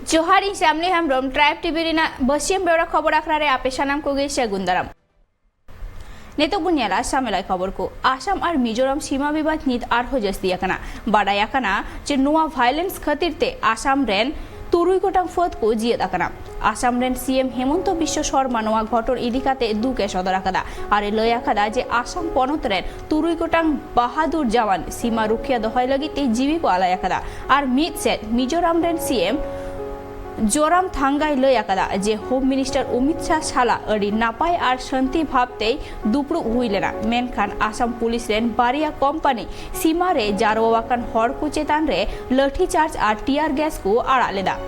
जोहार इन सामने Hemrom tribe TV Raina बसियम Bewra खबर आखरा रे आपे सानाम को गे सेगुन दाराम नेतो बुनियाला सामेलाय खबर को आसाम और मिजोरम सीमा विवाद नित आर हो जस्ती आकना बाडाय आकना जे नोआ वायलेंस खातिर ते आसाम रेन तुरुई गोटांग फद को जियत आकना आसाम रेन सीएम हेमंत बिश्व शर्मा नोआ घटन इदिकाते दुके सदर आकादा आरे लय आकादा जे आसाम पनत रेन तुरुई गोटांग बाहादुर जवान सीमा रुखिया दहाय लगी ते जीवी को आलाय आकादा आर मिद सेट मिजोरम रेन सीएम जोराम थांगाई लय आकादा जे होम मिनिस्टर अमित शाह साला अड़ी नापाय आर शांति भावते दुपड़ू हुईलेना मेनखान आसाम पुलिस रेन बारिया कोम्पानी सीमा रे जारवाकान हर को चेतान रे लाठी चार्ज आर टीआर गैस को आड़ा लेदा।